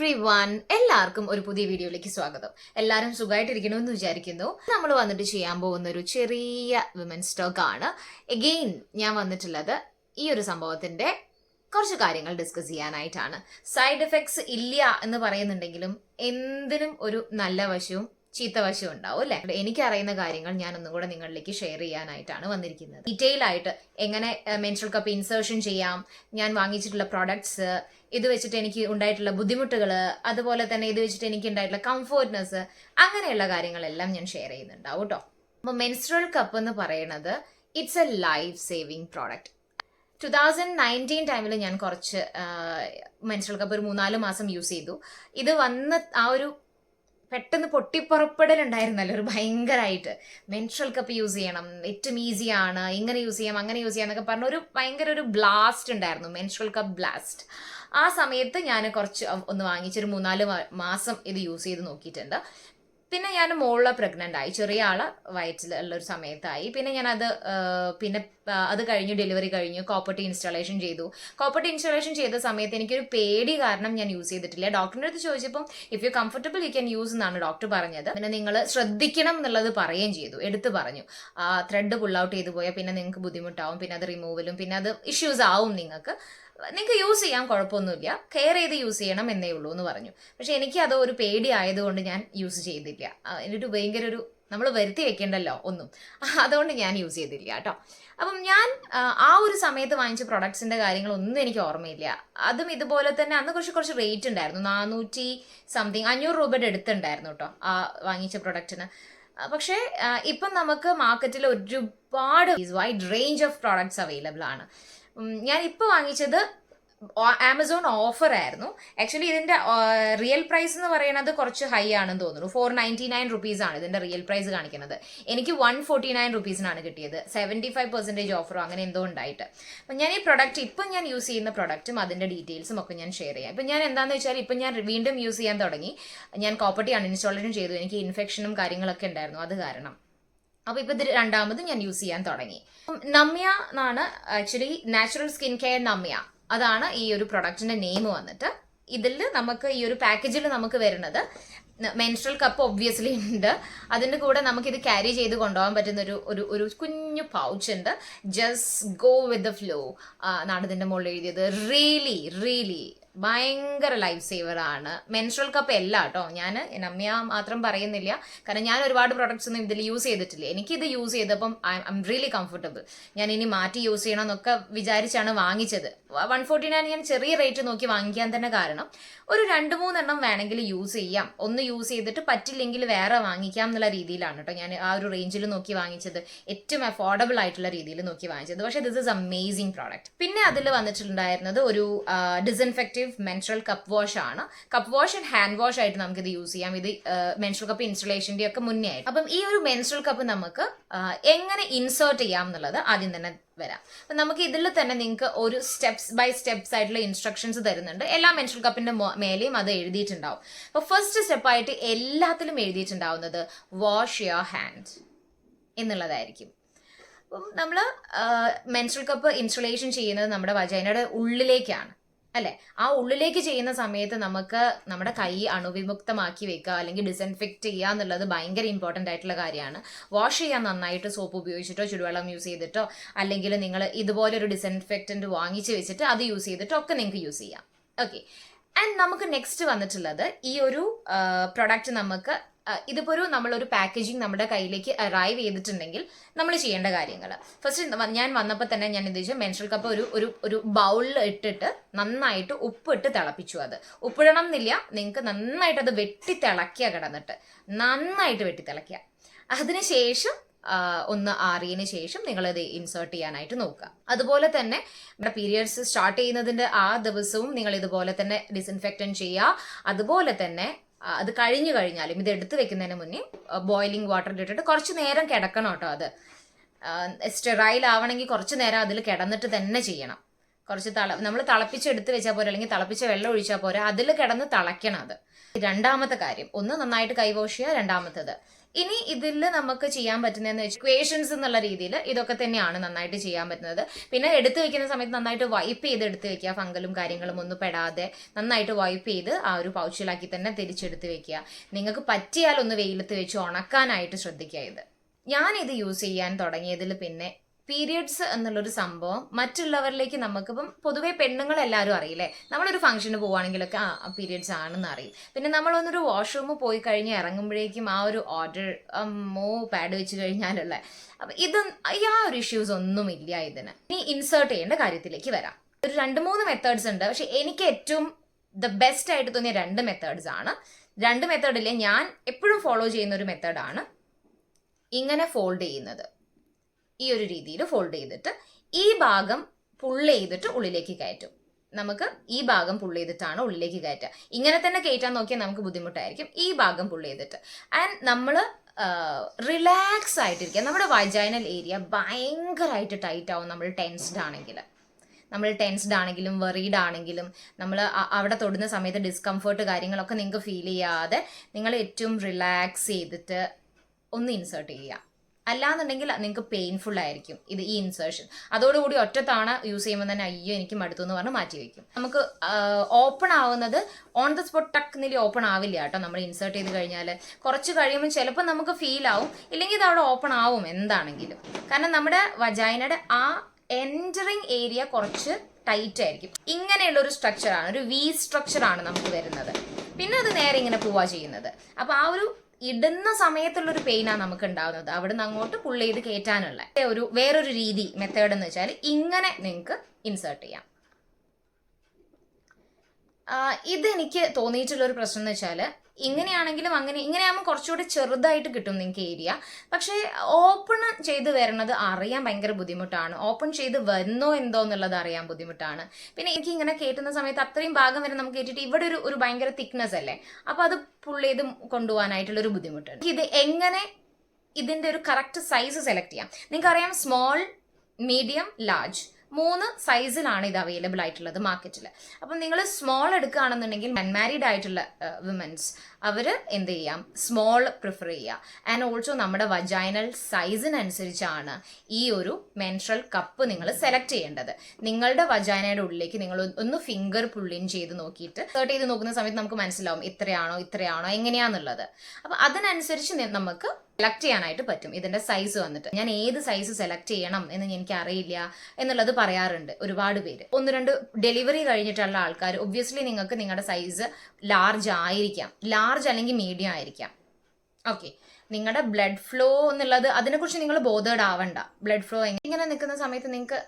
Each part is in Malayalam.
എവ്രിവൺ, എല്ലാവർക്കും ഒരു പുതിയ വീഡിയോയിലേക്ക് സ്വാഗതം. എല്ലാവരും സുഖമായിട്ടിരിക്കണമെന്ന് വിചാരിക്കുന്നു. നമ്മൾ വന്നിട്ട് ചെയ്യാൻ പോകുന്ന ഒരു ചെറിയ വിമൻസ് ടോക്ക് ആണ്. എഗെയിൻ ഞാൻ വന്നിട്ടുള്ളത് ഈ ഒരു സംഭവത്തിന്റെ കുറച്ച് കാര്യങ്ങൾ ഡിസ്കസ് ചെയ്യാനായിട്ടാണ്. സൈഡ് എഫക്ട്സ് ഇല്ല എന്ന് പറയുന്നുണ്ടെങ്കിലും എന്തിനും ഒരു നല്ല വശവും ചീത്ത വശം ഉണ്ടാവും അല്ലെ. എനിക്കറിയുന്ന കാര്യങ്ങൾ ഞാൻ ഒന്നും കൂടെ നിങ്ങളിലേക്ക് ഷെയർ ചെയ്യാനായിട്ടാണ് വന്നിരിക്കുന്നത്. ഡീറ്റെയിൽ ആയിട്ട് എങ്ങനെ മെൻസ്ട്രൽ കപ്പ് ഇൻസേർഷൻ ചെയ്യാം, ഞാൻ വാങ്ങിച്ചിട്ടുള്ള പ്രോഡക്ട്സ്, ഇത് വെച്ചിട്ട് എനിക്ക് ഉണ്ടായിട്ടുള്ള ബുദ്ധിമുട്ടുകൾ, അതുപോലെ തന്നെ ഇത് വെച്ചിട്ട് എനിക്ക് ഉണ്ടായിട്ടുള്ള കംഫോർട്ട്നെസ്, അങ്ങനെയുള്ള കാര്യങ്ങളെല്ലാം ഞാൻ ഷെയർ ചെയ്യുന്നുണ്ടാവും കേട്ടോ. അപ്പോൾ മെൻസ്ട്രൽ കപ്പ് എന്ന് പറയുന്നത് it's A life saving product. 2019 ടൈമിൽ ഞാൻ കുറച്ച് മെൻസ്ട്രൽ കപ്പ് ഒരു 3-4 മാസം യൂസ് ചെയ്തു. ഇത് വന്ന് ആ ഒരു പെട്ടെന്ന് പൊട്ടിപ്പുറപ്പെടലുണ്ടായിരുന്നല്ലോ ഒരു ഭയങ്കരമായിട്ട്. മെൻസ്ട്രൽ കപ്പ് യൂസ് ചെയ്യണം, ഏറ്റവും ഈസിയാണ്, ഇങ്ങനെ യൂസ് ചെയ്യാം അങ്ങനെ യൂസ് ചെയ്യാം എന്നൊക്കെ പറഞ്ഞ ഒരു ഭയങ്കര ഒരു ബ്ലാസ്റ്റ് ഉണ്ടായിരുന്നു, മെൻസ്ട്രൽ കപ്പ് ബ്ലാസ്റ്റ്. ആ സമയത്ത് ഞാൻ കുറച്ച് ഒന്ന് വാങ്ങിച്ചൊരു 3-4 മാസം ഇത് യൂസ് ചെയ്ത് നോക്കിയിട്ടുണ്ട്. പിന്നെ ഞാൻ മോളിൽ പ്രഗ്നൻ്റ് ആയി, ചെറിയ ആള് വയറ്റിലുള്ള ഒരു സമയത്തായി. പിന്നെ ഞാനത് അത് കഴിഞ്ഞു, ഡെലിവറി കഴിഞ്ഞു, കോപ്പർട്ടി ഇൻസ്റ്റാളേഷൻ ചെയ്തു. കോപ്പർട്ടി ഇൻസ്റ്റാളേഷൻ ചെയ്ത സമയത്ത് എനിക്കൊരു പേടി കാരണം ഞാൻ യൂസ് ചെയ്തിട്ടില്ല. ഡോക്ടറിൻ്റെ അടുത്ത് ചോദിച്ചപ്പോൾ if you comfortable you can use എന്നാണ് ഡോക്ടർ പറഞ്ഞത്. പിന്നെ നിങ്ങൾ ശ്രദ്ധിക്കണം എന്നുള്ളത് പറയുകയും ചെയ്തു, എടുത്തു പറഞ്ഞു. ത്രെഡ് പുൾ ഔട്ട് ചെയ്തു പോയാൽ പിന്നെ നിങ്ങൾക്ക് ബുദ്ധിമുട്ടാവും, പിന്നെ അത് റിമൂവലും പിന്നെ അത് ഇഷ്യൂസ് ആവും. നിങ്ങൾക്ക് യൂസ് ചെയ്യാൻ കുഴപ്പമൊന്നുമില്ല, കെയർ ചെയ്ത് യൂസ് ചെയ്യണം എന്നേ ഉള്ളൂ എന്ന് പറഞ്ഞു. പക്ഷെ എനിക്ക് അത് ഒരു പേടി ആയതുകൊണ്ട് ഞാൻ യൂസ് ചെയ്തില്ല. എന്നിട്ട് ഭയങ്കര ഒരു നമ്മൾ വരുത്തി വെക്കേണ്ടല്ലോ ഒന്നും, അതുകൊണ്ട് ഞാൻ യൂസ് ചെയ്തില്ല കേട്ടോ. അപ്പം ഞാൻ ആ ഒരു സമയത്ത് വാങ്ങിച്ച പ്രൊഡക്ട്സിന്റെ കാര്യങ്ങളൊന്നും എനിക്ക് ഓർമ്മയില്ല. അതും ഇതുപോലെ തന്നെ അന്ന് കുറച്ച് റേറ്റ് ഉണ്ടായിരുന്നു, 400 സംതിങ് 500 രൂപയുടെ അടുത്തുണ്ടായിരുന്നു കേട്ടോ ആ വാങ്ങിച്ച പ്രൊഡക്റ്റിന്. പക്ഷേ ഇപ്പം നമുക്ക് മാർക്കറ്റിൽ ഒരുപാട് wide range of products available ആണ്. ഞാൻ ഇപ്പോൾ വാങ്ങിച്ചത് ആമസോൺ ഓഫർ ആയിരുന്നു. ആക്ച്വലി ഇതിന്റെ റിയൽ പ്രൈസ് എന്ന് പറയുന്നത് കുറച്ച് ഹൈ ആണെന്ന് തോന്നുന്നു. 499 റുപ്പീസ് ആണ് ഇതിന്റെ റിയൽ പ്രൈസ് കാണിക്കുന്നത്. എനിക്ക് 149 റുപ്പീസിനാണ് കിട്ടിയത്. 75% ഓഫറോ അങ്ങനെ എന്തോ ഉണ്ടായിട്ട്. അപ്പം ഞാൻ ഈ പ്രൊഡക്റ്റ് ഇപ്പം ഞാൻ യൂസ് ചെയ്യുന്ന പ്രൊഡക്റ്റും അതിന്റെ ഡീറ്റെയിൽസും ഒക്കെ ഞാൻ ഷെയർ ചെയ്യാം. ഇപ്പം ഞാൻ എന്താണെന്ന് വെച്ചാൽ ഇപ്പം ഞാൻ വീണ്ടും യൂസ് ചെയ്യാൻ തുടങ്ങി. ഞാൻ കോപ്പർട്ടി അൺഇൻസ്റ്റാളേഷൻ ചെയ്തു, എനിക്ക് ഇൻഫെക്ഷനും കാര്യങ്ങളൊക്കെ ഉണ്ടായിരുന്നു അത് കാരണം. അപ്പോൾ ഇപ്പം ഇത് രണ്ടാമത് ഞാൻ യൂസ് ചെയ്യാൻ തുടങ്ങി. നമ്യ എന്നാണ് ആക്ച്വലി, നാച്ചുറൽ സ്കിൻ കെയർ നമ്യ, അതാണ് ഈ ഒരു പ്രൊഡക്റ്റിന്റെ നെയിം വന്നിട്ട്. ഇതിൽ നമുക്ക് ഈ ഒരു പാക്കേജിൽ നമുക്ക് വരുന്നത് മെൻസ്ട്രൽ കപ്പ് ഒബ്വിയസ്ലി ഉണ്ട്. അതിൻ്റെ കൂടെ നമുക്കിത് ക്യാരി ചെയ്ത് കൊണ്ടുപോകാൻ പറ്റുന്ന ഒരു കുഞ്ഞു പൗച്ച് ഉണ്ട്. Just go with the flow എന്നാണ് ഇതിൻ്റെ മുകളിൽ എഴുതിയത്. റിയലി ഭയങ്കര ലൈഫ് സേവർ ആണ്. മെൻസ്ട്രൽ കപ്പ് അല്ല കേട്ടോ, ഞാൻ നമ്യ മാത്രം പറയുന്നില്ല, കാരണം ഞാൻ ഒരുപാട് പ്രൊഡക്ട്സ് ഒന്നും ഇതിൽ യൂസ് ചെയ്തിട്ടില്ല. എനിക്കിത് യൂസ് ചെയ്തപ്പം ഐ എം റിയലി കംഫർട്ടബിൾ. ഞാൻ ഇനി മാറ്റി യൂസ് ചെയ്യണം എന്നൊക്കെ വിചാരിച്ചാണ് വാങ്ങിച്ചത്. 149 ഞാൻ ചെറിയ റേറ്റ് നോക്കി വാങ്ങിക്കാൻ തന്നെ കാരണം ഒരു 2-3 എണ്ണം വേണമെങ്കിൽ യൂസ് ചെയ്യാം, ഒന്ന് യൂസ് ചെയ്തിട്ട് പറ്റില്ലെങ്കിൽ വേറെ വാങ്ങിക്കാം എന്നുള്ള രീതിയിലാണ് കേട്ടോ ഞാൻ ആ ഒരു റേഞ്ചിൽ നോക്കി വാങ്ങിച്ചത്, ഏറ്റവും അഫോർഡബിൾ ആയിട്ടുള്ള രീതിയിൽ നോക്കി വാങ്ങിച്ചത്. പക്ഷേ ദിസ് ഇസ് അമേസിംഗ് പ്രോഡക്റ്റ്. പിന്നെ അതിൽ വന്നിട്ടുണ്ടായിരുന്നത് ഒരു ഡിസ്ഇൻഫെക്റ്റീവ് മെൻസ്ട്രൽ കപ്പ് വാഷ് ആണ്. Cup wash and hand wash ആയിട്ട് നമുക്ക് ഇത് യൂസ് ചെയ്യാം. ഇത് മെൻസ്ട്രൽ കപ്പ് ഇൻസ്റ്റലേഷന്റെ ഒക്കെ മുന്നേ ആയിട്ട്. അപ്പം ഈ ഒരു മെൻസ്ട്രൽ കപ്പ് നമുക്ക് എങ്ങനെ ഇൻസേർട്ട് ചെയ്യാം എന്നുള്ളത് ആദ്യം തന്നെ വരാം. അപ്പം നമുക്ക് ഇതിൽ തന്നെ നിങ്ങൾക്ക് ഒരു സ്റ്റെപ്സ് ബൈ സ്റ്റെപ്സ് ആയിട്ടുള്ള ഇൻസ്ട്രക്ഷൻസ് തരുന്നുണ്ട്. എല്ലാ മെൻസ്ട്രൽ കപ്പിന്റെ മേലെയും അത് എഴുതിയിട്ടുണ്ടാവും. അപ്പോൾ ഫസ്റ്റ് സ്റ്റെപ്പായിട്ട് എല്ലാത്തിലും എഴുതിയിട്ടുണ്ടാവുന്നത് വാഷ് യുവർ ഹാൻഡ് എന്നുള്ളതായിരിക്കും. അപ്പം നമ്മൾ മെൻസ്ട്രൽ കപ്പ് ഇൻസ്റ്റലേഷൻ ചെയ്യുന്നത് നമ്മുടെ വജൈനയുടെ ഉള്ളിലേക്കാണ് അല്ലെ. ആ ഉള്ളിലേക്ക് ചെയ്യുന്ന സമയത്ത് നമുക്ക് നമ്മുടെ കൈ അണുവിമുക്തമാക്കി വെക്കുക അല്ലെങ്കിൽ ഡിസ്ഇൻഫെക്റ്റ് ചെയ്യുക എന്നുള്ളത് ഭയങ്കര ഇമ്പോർട്ടൻ്റ് ആയിട്ടുള്ള കാര്യമാണ്. വാഷ് ചെയ്യാൻ നന്നായിട്ട് സോപ്പ് ഉപയോഗിച്ചിട്ടോ ചുടുവെള്ളം യൂസ് ചെയ്തിട്ടോ അല്ലെങ്കിൽ നിങ്ങൾ ഇതുപോലെ ഒരു ഡിസ്ഇൻഫെക്റ്റൻറ്റ് വാങ്ങിച്ച് വെച്ചിട്ട് അത് യൂസ് ചെയ്തിട്ടോ ഒക്കെ നിങ്ങൾക്ക് യൂസ് ചെയ്യാം. ഓക്കെ, ആൻഡ് നമുക്ക് നെക്സ്റ്റ് വന്നിട്ടുള്ളത് ഈ ഒരു പ്രൊഡക്റ്റ് നമുക്ക് ഇതിപ്പോൾ നമ്മളൊരു പാക്കേജിങ് നമ്മുടെ കയ്യിലേക്ക് അറൈവ് ചെയ്തിട്ടുണ്ടെങ്കിൽ നമ്മൾ ചെയ്യേണ്ട കാര്യങ്ങൾ. ഫസ്റ്റ് ഞാൻ വന്നപ്പോൾ തന്നെ ഞാൻ എന്ത് വെച്ചാൽ മെൻസ്ട്രൽ കപ്പ് ഒരു ബൗളിൽ ഇട്ടിട്ട് നന്നായിട്ട് ഉപ്പിട്ട് തിളപ്പിച്ചു. അത് ഉപ്പിടണം എന്നില്ല, നിങ്ങൾക്ക് നന്നായിട്ട് അത് വെട്ടി തിളയ്ക്കുക, കിടന്നിട്ട് നന്നായിട്ട് വെട്ടി തിളയ്ക്കുക. അതിനുശേഷം ഒന്ന് ആറിയതിന് ശേഷം നിങ്ങളത് ഇൻസേർട്ട് ചെയ്യാനായിട്ട് നോക്കുക. അതുപോലെ തന്നെ നമ്മുടെ പീരിയഡ്സ് സ്റ്റാർട്ട് ചെയ്യുന്നതിൻ്റെ ആ ദിവസവും നിങ്ങൾ ഇതുപോലെ തന്നെ ഡിസ്ഇൻഫെക്റ്റൻ ചെയ്യുക. അതുപോലെ തന്നെ അത് കഴിഞ്ഞാലും ഇത് എടുത്തു വെക്കുന്നതിന് മുന്നേ ബോയിലിംഗ് വാട്ടറിൽ ഇട്ടിട്ട് കുറച്ച് നേരം കിടക്കണം കേട്ടോ. അത് സ്റ്റെറൈൽ ആവണമെങ്കിൽ കുറച്ച് നേരം അതിൽ കിടന്നിട്ട് തന്നെ ചെയ്യണം. കുറച്ച് നമ്മൾ തിളപ്പിച്ചെടുത്ത് വെച്ചാൽ പോരാ, അല്ലെങ്കിൽ തിളപ്പിച്ച വെള്ളം ഒഴിച്ചാൽ പോരാ, അതിൽ കിടന്ന് തിളയ്ക്കണം അത്. രണ്ടാമത്തെ കാര്യം, ഒന്ന് നന്നായിട്ട് കൈ വാഷ് ചെയ്യുക. രണ്ടാമത്തത്, ഇനി ഇതിൽ നമുക്ക് ചെയ്യാൻ പറ്റുന്നതെന്ന് വെച്ചാൽ ഇക്വേഷൻസ് എന്നുള്ള രീതിയിൽ ഇതൊക്കെ തന്നെയാണ് നന്നായിട്ട് ചെയ്യാൻ പറ്റുന്നത്. പിന്നെ എടുത്തു വെക്കുന്ന സമയത്ത് നന്നായിട്ട് വൈപ്പ് ചെയ്ത് എടുത്ത് വെക്കുക, ഫംഗലും കാര്യങ്ങളും ഒന്നും പെടാതെ നന്നായിട്ട് വൈപ്പ് ചെയ്ത് ആ ഒരു പൗച്ചിലാക്കി തന്നെ തിരിച്ചെടുത്ത് വെക്കുക. നിങ്ങൾക്ക് പറ്റിയാൽ ഒന്ന് വെയിലത്ത് വെച്ച് ഉണക്കാനായിട്ട് ശ്രദ്ധിക്കുക. ഇത് ഞാനിത് യൂസ് ചെയ്യാൻ തുടങ്ങിയതിൽ പിന്നെ പീരിയഡ്സ് എന്നുള്ളൊരു സംഭവം മറ്റുള്ളവരിലേക്ക് നമുക്കിപ്പം പൊതുവെ പെണ്ണുങ്ങളെല്ലാവരും അറിയില്ലേ, നമ്മളൊരു ഫംഗ്ഷന് പോവുകയാണെങ്കിലൊക്കെ പീരിയഡ്സ് ആണെന്ന് അറിയും. പിന്നെ നമ്മളൊന്നൊരു വാഷ്റൂമിൽ പോയി കഴിഞ്ഞ് ഇറങ്ങുമ്പോഴേക്കും ആ ഒരു ഓർഡർ പാഡ് വെച്ച് കഴിഞ്ഞാലുള്ള അപ്പം ആ ഒരു ഇഷ്യൂസ് ഒന്നുമില്ല ഇതിന്. ഇനി ഇൻസേർട്ട് ചെയ്യേണ്ട കാര്യത്തിലേക്ക് വരാം. ഒരു 2-3 മെത്തേഡ്സ് ഉണ്ട്, പക്ഷെ എനിക്ക് ഏറ്റവും ബെസ്റ്റ് ആയിട്ട് തോന്നിയ 2 മെത്തേഡ്സ് ആണ്. 2 മെത്തേഡിലെ ഞാൻ എപ്പോഴും ഫോളോ ചെയ്യുന്ന ഒരു മെത്തേഡാണ് ഇങ്ങനെ ഫോൾഡ് ചെയ്യുന്നത്. ഈ ഒരു രീതിയിൽ ഫോൾഡ് ചെയ്തിട്ട് ഈ ഭാഗം പുള്ള് ചെയ്തിട്ട് ഉള്ളിലേക്ക് കയറ്റും. നമുക്ക് ഈ ഭാഗം പുള്ള് ചെയ്തിട്ടാണ് ഉള്ളിലേക്ക് കയറ്റുക. ഇങ്ങനെ തന്നെ കയറ്റാൻ നോക്കിയാൽ നമുക്ക് ബുദ്ധിമുട്ടായിരിക്കും. ഈ ഭാഗം പുള്ള് ചെയ്തിട്ട് ആൻഡ് നമ്മൾ റിലാക്സ് ആയിട്ടിരിക്കുക. നമ്മുടെ വജൈനൽ ഏരിയ ഭയങ്കരമായിട്ട് ടൈറ്റ് ആവും നമ്മൾ ടെൻസ്ഡ് ആണെങ്കിലും വെറീഡ് ആണെങ്കിലും നമ്മൾ അവിടെ തൊടുന്ന സമയത്ത് ഡിസ്കംഫേർട്ട് കാര്യങ്ങളൊക്കെ നിങ്ങൾക്ക് ഫീൽ ചെയ്യാതെ നിങ്ങൾ ഏറ്റവും റിലാക്സ് ചെയ്തിട്ട് ഒന്ന് ഇൻസേർട്ട് ചെയ്യുക. അല്ലാന്നുണ്ടെങ്കിൽ നിങ്ങൾക്ക് പെയിൻഫുൾ ആയിരിക്കും ഈ ഇൻസേർഷൻ. അതോടുകൂടി ഒറ്റ തവണ യൂസ് ചെയ്യുമ്പോൾ തന്നെ അയ്യോ എനിക്ക് മടുത്തു എന്ന് പറഞ്ഞ് മാറ്റി വയ്ക്കും. നമുക്ക് ഓപ്പൺ ആവുന്നത് on the spot tuck open ആവില്ല കേട്ടോ. നമ്മൾ ഇൻസേർട്ട് ചെയ്ത് കഴിഞ്ഞാൽ കുറച്ച് കഴിയുമ്പോൾ ചിലപ്പോൾ നമുക്ക് ഫീൽ ആവും, ഇല്ലെങ്കിൽ ഇത് അവിടെ ഓപ്പൺ ആവും എന്താണെങ്കിലും. കാരണം നമ്മുടെ വജൈനയുടെ ആ എൻറ്ററിങ് ഏരിയ കുറച്ച് ടൈറ്റ് ആയിരിക്കും. ഇങ്ങനെയുള്ള ഒരു സ്ട്രക്ചറാണ്, ഒരു വി സ്ട്രക്ചറാണ് നമുക്ക് വരുന്നത്. പിന്നെ അത് നേരെ ഇങ്ങനെ പോവാ ചെയ്യുന്നത്. അപ്പോൾ ആ ഒരു ഇടുന്ന സമയത്തുള്ളൊരു പെയിനാണ് നമുക്ക് ഉണ്ടാകുന്നത്. അവിടെ നിന്ന് അങ്ങോട്ട് പുള്ള് ചെയ്ത് കയറ്റാനുള്ള വേറൊരു രീതി മെത്തേഡ് എന്ന് വെച്ചാൽ ഇങ്ങനെ നിങ്ങൾക്ക് ഇൻസേർട്ട് ചെയ്യാം. ഇതെനിക്ക് തോന്നിയിട്ടുള്ളൊരു പ്രശ്നം എന്ന് വെച്ചാൽ ഇങ്ങനെയാണെങ്കിലും ഇങ്ങനെയാകുമ്പോൾ കുറച്ചുകൂടി ചെറുതായിട്ട് കിട്ടും നിങ്ങൾക്ക് ഏരിയ. പക്ഷേ ഓപ്പൺ ചെയ്ത് വരണത് അറിയാൻ ഭയങ്കര ബുദ്ധിമുട്ടാണ്. ഓപ്പൺ ചെയ്ത് വന്നോ എന്തോ എന്നുള്ളത് അറിയാൻ ബുദ്ധിമുട്ടാണ്. പിന്നെ എനിക്ക് ഇങ്ങനെ കയറ്റുന്ന സമയത്ത് അത്രയും ഭാഗം വരെ നമുക്ക് കയറ്റിയിട്ട് ഇവിടെ ഒരു ഭയങ്കര തിക്നെസ് അല്ലേ, അപ്പോൾ അത് പുള്ള് ചെയ്ത് കൊണ്ടുപോകാനായിട്ടുള്ളൊരു ബുദ്ധിമുട്ടുണ്ട്. ഇത് എങ്ങനെ ഇതിൻ്റെ ഒരു കറക്റ്റ് സൈസ് സെലക്ട് ചെയ്യാം? നിങ്ങൾക്കറിയാം സ്മോൾ, മീഡിയം, ലാർജ് 3 സൈസിലാണ് ഇത് അവൈലബിൾ ആയിട്ടുള്ളത് മാർക്കറ്റിൽ. അപ്പം നിങ്ങൾ സ്മോൾ എടുക്കുകയാണെന്നുണ്ടെങ്കിൽ അൺമാരീഡ് ആയിട്ടുള്ള വിമൻസ് അവർ എന്ത് ചെയ്യാം, സ്മോൾ പ്രിഫർ ചെയ്യുക. ആൻഡ് ഓൾസോ നമ്മുടെ വജൈനൽ സൈസിനനുസരിച്ചാണ് ഈ ഒരു മെൻസ്ട്രൽ കപ്പ് നിങ്ങൾ സെലക്ട് ചെയ്യേണ്ടത്. നിങ്ങളുടെ വജൈനയുടെ ഉള്ളിലേക്ക് നിങ്ങൾ ഒന്ന് ഫിംഗർ പുള്ളിൻ ചെയ്ത് നോക്കിയിട്ട് സെർട്ട് ചെയ്ത് നോക്കുന്ന സമയത്ത് നമുക്ക് മനസ്സിലാവും ഇത്രയാണോ എങ്ങനെയാന്നുള്ളത്. അപ്പം അതിനനുസരിച്ച് നമുക്ക് സെലക്ട് ചെയ്യാനായിട്ട് പറ്റും. ഇതിന്റെ സൈസ് വന്നിട്ട് ഞാൻ ഏത് സൈസ് സെലക്ട് ചെയ്യണം എന്ന് എനിക്ക് അറിയില്ല എന്നുള്ളത് പറയാറുണ്ട് ഒരുപാട് പേര്. 1-2 ഡെലിവറി കഴിഞ്ഞിട്ടുള്ള ആൾക്കാർ ഒബ്വിയസ്ലി നിങ്ങൾക്ക് നിങ്ങളുടെ സൈസ് ലാർജ് ആയിരിക്കാം, ലാർജ് അല്ലെങ്കിൽ മീഡിയം ആയിരിക്കാം. ഓക്കെ, നിങ്ങളുടെ ബ്ലഡ് ഫ്ലോ എന്നുള്ളത് അതിനെക്കുറിച്ച് നിങ്ങൾ ബോധേഡ് ആവണ്ട. ബ്ലഡ് ഫ്ലോ ഇങ്ങനെ നിൽക്കുന്ന സമയത്ത് നിങ്ങൾക്ക്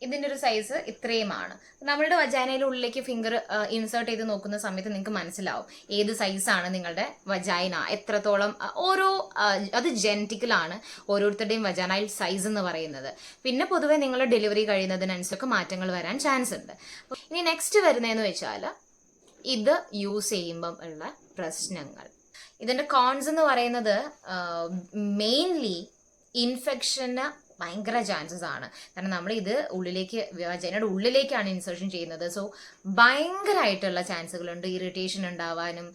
ഇതിൻ്റെ ഒരു സൈസ് ഇത്രയുമാണ്. നമ്മളുടെ വജൈനയുടെ ഉള്ളിലേക്ക് ഫിംഗർ ഇൻസേർട്ട് ചെയ്ത് നോക്കുന്ന സമയത്ത് നിങ്ങൾക്ക് മനസ്സിലാവും ഏത് സൈസാണ് നിങ്ങളുടെ വജൈന, എത്രത്തോളം അത് ജെനറ്റിക്കലാണ് ഓരോരുത്തരുടെയും വജൈനൽ സൈസ് എന്ന് പറയുന്നത്. പിന്നെ പൊതുവെ നിങ്ങൾ ഡെലിവറി കഴിയുന്നതിനനുസരിച്ചൊക്കെ മാറ്റങ്ങൾ വരാൻ ചാൻസ് ഉണ്ട്. ഇനി നെക്സ്റ്റ് വരുന്നതെന്ന് വെച്ചാൽ ഇത് യൂസ് ചെയ്യുമ്പം ഉള്ള പ്രശ്നങ്ങൾ. ഇതിൻ്റെ കോൺസ് എന്ന് പറയുന്നത് മെയിൻലി ഇൻഫെക്ഷന് ഭയങ്കര ചാൻസസ് ആണ്. കാരണം നമ്മൾ ഇത് വജൈനയുടെ ഉള്ളിലേക്കാണ് ഇൻസേർഷൻ ചെയ്യുന്നത്. സോ ഭയങ്കരമായിട്ടുള്ള ചാൻസുകളുണ്ട് ഇറിറ്റേഷൻ ഉണ്ടാവാനും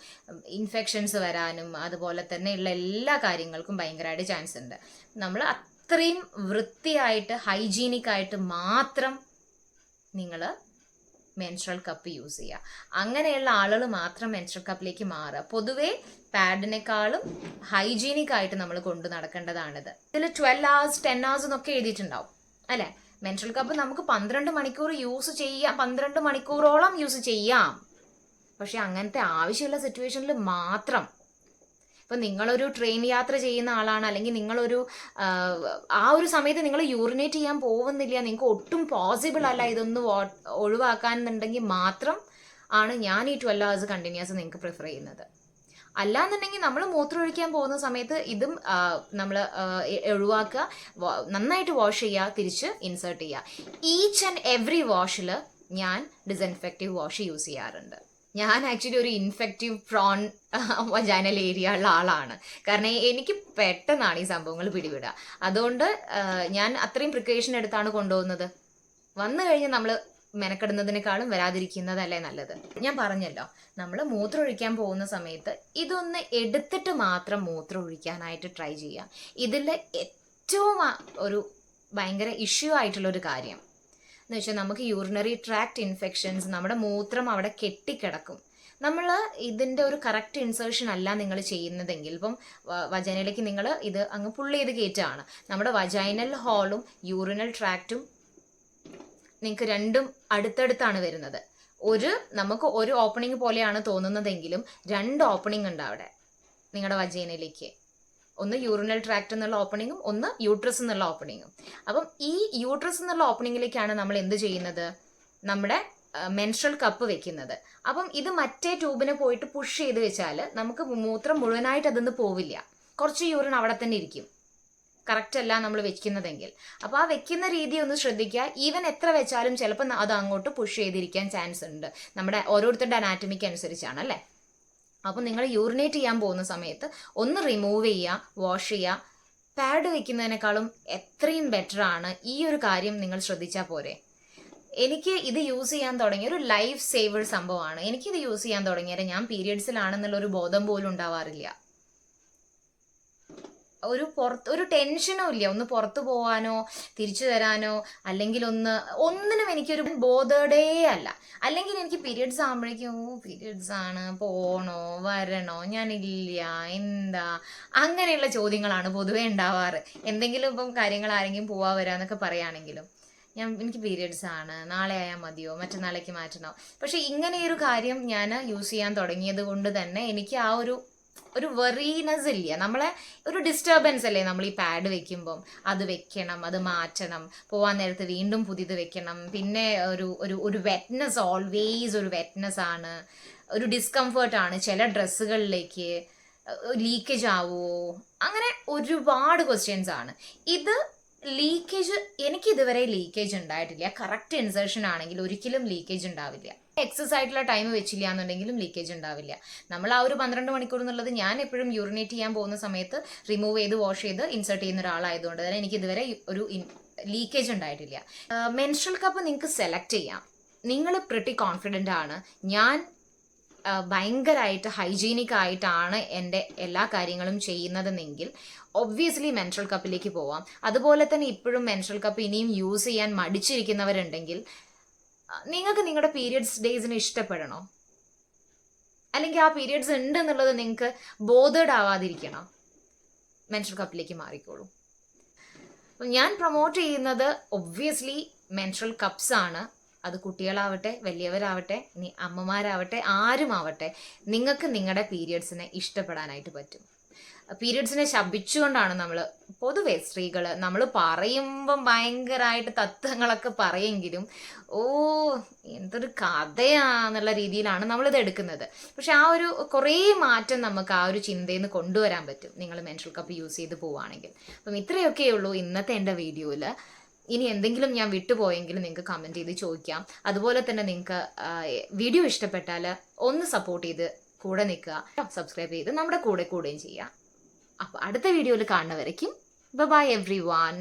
ഇൻഫെക്ഷൻസ് വരാനും അതുപോലെ തന്നെ ഉള്ള എല്ലാ കാര്യങ്ങൾക്കും ഭയങ്കരമായിട്ട് ചാൻസ് ഉണ്ട്. നമ്മൾ അത്രയും വൃത്തിയായിട്ട് ഹൈജീനിക് ആയിട്ട് മാത്രം നിങ്ങൾ മെൻസ്ട്രൽ കപ്പ് യൂസ് ചെയ്യുക. അങ്ങനെയുള്ള ആളുകൾ മാത്രം മെൻസ്ട്രൽ കപ്പിലേക്ക് മാറുക. പൊതുവേ പാഡിനേക്കാളും ഹൈജീനിക് ആയിട്ട് നമ്മൾ കൊണ്ടു നടക്കേണ്ടതാണിത്. ഇതിൽ 12 hours 10 hours എന്നൊക്കെ എഴുതിയിട്ടുണ്ടാവും അല്ലേ. മെൻസ്ട്രൽ കപ്പ് നമുക്ക് 12 മണിക്കൂർ യൂസ് ചെയ്യാം, 12 മണിക്കൂറോളം യൂസ് ചെയ്യാം. പക്ഷെ അങ്ങനത്തെ ആവശ്യമുള്ള സിറ്റുവേഷനിൽ മാത്രം. ഇപ്പം നിങ്ങളൊരു ട്രെയിൻ യാത്ര ചെയ്യുന്ന ആളാണ്, അല്ലെങ്കിൽ നിങ്ങളൊരു ആ ഒരു സമയത്ത് നിങ്ങൾ യൂറിനേറ്റ് ചെയ്യാൻ പോകുന്നില്ല, നിങ്ങൾക്ക് ഒട്ടും പോസിബിൾ അല്ല ഇതൊന്ന് ഒഴിവാക്കാന്നുണ്ടെങ്കിൽ മാത്രം ആണ് ഞാൻ ഈ 12 hours കണ്ടിന്യൂസ് നിങ്ങൾക്ക് പ്രിഫർ ചെയ്യുന്നത്. അല്ലാന്നുണ്ടെങ്കിൽ നമ്മൾ മൂത്രമൊഴിക്കാൻ പോകുന്ന സമയത്ത് ഇതും നമ്മൾ ഒഴിവാക്കുക, നന്നായിട്ട് വാഷ് ചെയ്യുക, തിരിച്ച് ഇൻസേർട്ട് ചെയ്യുക. ഈച്ച് ആൻഡ് എവറി വാഷിൽ ഞാൻ ഡിസ്ഇൻഫെക്റ്റീവ് വാഷ് യൂസ് ചെയ്യാറുണ്ട്. ഞാൻ ആക്ച്വലി ഒരു ഇൻഫെക്റ്റീവ് പ്രോൺ വജൈനൽ ഏരിയ ഉള്ള ആളാണ്. കാരണം എനിക്ക് പെട്ടെന്നാണ് ഈ സംഭവങ്ങൾ പിടിവിടുക. അതുകൊണ്ട് ഞാൻ അത്രയും പ്രിക്കോഷൻ എടുത്താണ് കൊണ്ടുപോകുന്നത്. വന്നു കഴിഞ്ഞ് നമ്മൾ മെനക്കെടുന്നതിനേക്കാളും വരാതിരിക്കുന്നതല്ലേ നല്ലത്. ഞാൻ പറഞ്ഞല്ലോ, നമ്മൾ മൂത്രം ഒഴിക്കാൻ പോകുന്ന സമയത്ത് ഇതൊന്ന് എടുത്തിട്ട് മാത്രം മൂത്രം ഒഴിക്കാനായിട്ട് ട്രൈ ചെയ്യാം. ഇതിൽ ഏറ്റവും ഒരു ഭയങ്കര ഇഷ്യൂ ആയിട്ടുള്ളൊരു കാര്യം എന്ന് വെച്ചാൽ, നമുക്ക് യൂറിനറി ട്രാക്ട് ഇൻഫെക്ഷൻസ്, നമ്മുടെ മൂത്രം അവിടെ കെട്ടിക്കിടക്കും. നമ്മൾ ഇതിൻ്റെ ഒരു കറക്റ്റ് ഇൻസേർഷൻ അല്ല നിങ്ങൾ ചെയ്യുന്നതെങ്കിൽ, ഇപ്പം വജൈനയിലേക്ക് നിങ്ങൾ ഇത് അങ്ങ് പുള്ള് ചെയ്ത് കയറ്റുകയാണ്, നമ്മുടെ വജൈനൽ ഹോളും യൂറിനൽ ട്രാക്റ്റും നിങ്ങൾക്ക് രണ്ടും അടുത്തടുത്താണ് വരുന്നത്. നമുക്ക് ഒരു ഓപ്പണിംഗ് പോലെയാണ് തോന്നുന്നതെങ്കിലും 2 ഓപ്പണിംഗ് ഉണ്ട് അവിടെ നിങ്ങളുടെ വജൈനയിലേക്ക്. ഒന്ന് യൂറിനൽ ട്രാക്ട് എന്നുള്ള ഓപ്പണിങ്ങും ഒന്ന് യൂട്രസ് എന്നുള്ള ഓപ്പണിങ്ങും. അപ്പം ഈ യൂട്രസ് എന്നുള്ള ഓപ്പണിങ്ങിലേക്കാണ് നമ്മൾ എന്ത് ചെയ്യുന്നത്, നമ്മുടെ മെൻസ്ട്രൽ കപ്പ് വെക്കുന്നത്. അപ്പം ഇത് മറ്റേ ട്യൂബിനെ പോയിട്ട് പുഷ് ചെയ്ത് വെച്ചാൽ നമുക്ക് മൂത്രം മുഴുവനായിട്ട് അതൊന്നും പോവില്ല, കുറച്ച് യൂറിൻ അവിടെ തന്നെ ഇരിക്കും, കറക്റ്റ് അല്ല നമ്മൾ വെക്കുന്നതെങ്കിൽ. അപ്പോൾ ആ വെക്കുന്ന രീതി ഒന്ന് ശ്രദ്ധിക്കുക. ഈവൻ എത്ര വെച്ചാലും ചിലപ്പോൾ അത് അങ്ങോട്ട് പുഷ് ചെയ്തിരിക്കാൻ ചാൻസ് ഉണ്ട്, നമ്മുടെ ഓരോരുത്തരുടെ അനാറ്റമിക്ക് അനുസരിച്ചാണ് അല്ലേ. അപ്പോൾ നിങ്ങൾ യൂറിനേറ്റ് ചെയ്യാൻ പോകുന്ന സമയത്ത് ഒന്ന് റിമൂവ് ചെയ്യുക, വാഷ് ചെയ്യുക. പാഡ് വെക്കുന്നതിനേക്കാളും എത്രയും ബെറ്റർ ആണ് ഈ ഒരു കാര്യം നിങ്ങൾ ശ്രദ്ധിച്ചാൽ പോരെ. എനിക്ക് ഇത് യൂസ് ചെയ്യാൻ തുടങ്ങിയ ഒരു ലൈഫ് സേവർ സംഭവമാണ്. എനിക്കിത് യൂസ് ചെയ്യാൻ തുടങ്ങിയാൽ ഞാൻ പീരിയഡ്സിലാണെന്നുള്ളൊരു ബോധം പോലും ഉണ്ടാവാറില്ല. ഒരു ടെൻഷനും ഇല്ല, ഒന്ന് പുറത്തു പോവാനോ തിരിച്ചു തരാനോ അല്ലെങ്കിൽ ഒന്നിനും എനിക്കൊരു ബോധേഡേ അല്ല. അല്ലെങ്കിൽ എനിക്ക് പീരിയഡ്സ് ആകുമ്പോഴേക്കും പീരിയഡ്സ് ആണ്, പോണോ വരണോ, ഞാനില്ല, എന്താ, അങ്ങനെയുള്ള ചോദ്യങ്ങളാണ് പൊതുവേ ഉണ്ടാവാറ്. എന്തെങ്കിലും ഇപ്പം കാര്യങ്ങൾ ആരെങ്കിലും പോവാ വരാന്നൊക്കെ പറയുകയാണെങ്കിലും എനിക്ക് പീരിയഡ്സ് ആണ്, നാളെ ആയാൽ മതിയോ, മറ്റന്നാളേക്ക് മാറ്റണോ. പക്ഷെ ഇങ്ങനെയൊരു കാര്യം ഞാൻ യൂസ് ചെയ്യാൻ തുടങ്ങിയത് കൊണ്ട് തന്നെ എനിക്ക് ആ ഒരു വെറീനെസ് ഇല്ല. നമ്മളെ ഒരു ഡിസ്റ്റർബൻസ് അല്ലേ നമ്മൾ ഈ പാഡ് വെക്കുമ്പം, അത് വെക്കണം, അത് മാറ്റണം, പോവാൻ നേരത്ത് വീണ്ടും പുതിയത് വെക്കണം, പിന്നെ ഒരു വെറ്റ്നെസ്, ഓൾവേസ് ഒരു വെറ്റ്നെസ് ആണ്, ഒരു ഡിസ്കംഫേർട്ടാണ് ചില ഡ്രസ്സുകളിലേക്ക്, ലീക്കേജ് ആവുമോ, അങ്ങനെ ഒരുപാട് ക്വസ്റ്റ്യൻസ് ആണ്. ഇത് ലീക്കേജ്, എനിക്ക് ഇതുവരെ ലീക്കേജ് ഉണ്ടായിട്ടില്ല. കറക്റ്റ് ഇൻസേർഷൻ ആണെങ്കിൽ ഒരിക്കലും ലീക്കേജ് ഉണ്ടാവില്ല. എക്സസ് ആയിട്ടുള്ള ടൈം വെച്ചില്ല എന്നുണ്ടെങ്കിലും ലീക്കേജ് ഉണ്ടാവില്ല. നമ്മൾ ആ ഒരു 12 മണിക്കൂർ എന്നുള്ളത് ഞാൻ എപ്പോഴും യൂറിനേറ്റ് ചെയ്യാൻ പോകുന്ന സമയത്ത് റിമൂവ് ചെയ്ത് വാഷ് ചെയ്ത് ഇൻസേർട്ട് ചെയ്യുന്ന ഒരാളായതുകൊണ്ട് തന്നെ എനിക്ക് ഇതുവരെ ഒരു ലീക്കേജ് ഉണ്ടായിട്ടില്ല. മെൻസ്ട്രൽ കപ്പ് നിങ്ങൾക്ക് സെലക്ട് ചെയ്യാം. നിങ്ങൾ പ്രിറ്റി കോൺഫിഡൻ്റ് ആണ്, ഞാൻ ഭയങ്കരമായിട്ട് ഹൈജീനിക് ആയിട്ടാണ് എൻ്റെ എല്ലാ കാര്യങ്ങളും ചെയ്യുന്നതെന്നെങ്കിൽ ഒബ്വിയസ്ലി മെൻസ്ട്രൽ കപ്പിലേക്ക് പോവാം. അതുപോലെ തന്നെ ഇപ്പോഴും മെൻസ്ട്രൽ കപ്പ് ഇനിയും യൂസ് ചെയ്യാൻ മടിച്ചിരിക്കുന്നവരുണ്ടെങ്കിൽ, നിങ്ങൾക്ക് നിങ്ങളുടെ പീരിയഡ്സ് ഡേയ്സിന് ഇഷ്ടപ്പെടണോ, അല്ലെങ്കിൽ ആ പീരിയഡ്സ് ഉണ്ട് എന്നുള്ളത് നിങ്ങൾക്ക് ബോധേഡ് ആവാതിരിക്കണോ, മെൻസ്ട്രൽ കപ്പിലേക്ക് മാറിക്കോളൂ. ഞാൻ പ്രൊമോട്ട് ചെയ്യുന്നത് ഒബ്വിയസ്ലി മെൻസ്ട്രൽ കപ്സ് ആണ്. അത് കുട്ടികളാവട്ടെ, വലിയവരാവട്ടെ, ഇനി അമ്മമാരാവട്ടെ, ആരുമാവട്ടെ, നിങ്ങൾക്ക് നിങ്ങളുടെ പീരിയഡ്സിനെ ഇഷ്ടപ്പെടാനായിട്ട് പറ്റും. പീരിയഡ്സിനെ ശപിച്ചുകൊണ്ടാണ് നമ്മൾ പൊതുവെ സ്ത്രീകൾ നമ്മൾ പറയുമ്പം ഭയങ്കരമായിട്ട് തത്വങ്ങളൊക്കെ പറയെങ്കിലും എന്തൊരു കഥയാന്നുള്ള രീതിയിലാണ് നമ്മളിത് എടുക്കുന്നത്. പക്ഷെ ആ ഒരു കുറേ മാറ്റം നമുക്ക് ആ ഒരു ചിന്തയിൽ നിന്ന് കൊണ്ടുവരാൻ പറ്റും നിങ്ങൾ മെൻസ്ട്രൽ കപ്പ് യൂസ് ചെയ്ത് പോവുകയാണെങ്കിൽ. അപ്പം ഇത്രയൊക്കെയുള്ളൂ ഇന്നത്തെ എൻ്റെ വീഡിയോയിൽ. ഇനി എന്തെങ്കിലും ഞാൻ വിട്ടുപോയെങ്കിൽ നിങ്ങൾക്ക് കമൻറ്റ് ചെയ്ത് ചോദിക്കാം. അതുപോലെ തന്നെ നിങ്ങൾക്ക് വീഡിയോ ഇഷ്ടപ്പെട്ടാൽ ഒന്ന് സപ്പോർട്ട് ചെയ്ത് കൂടെ നിൽക്കുക, സബ്സ്ക്രൈബ് ചെയ്ത് നമ്മുടെ കൂടെയും ചെയ്യാം. അപ്പോൾ അടുത്ത വീഡിയോയിൽ കാണുന്നവരേക്കും ബൈ എവ്രി വൺ.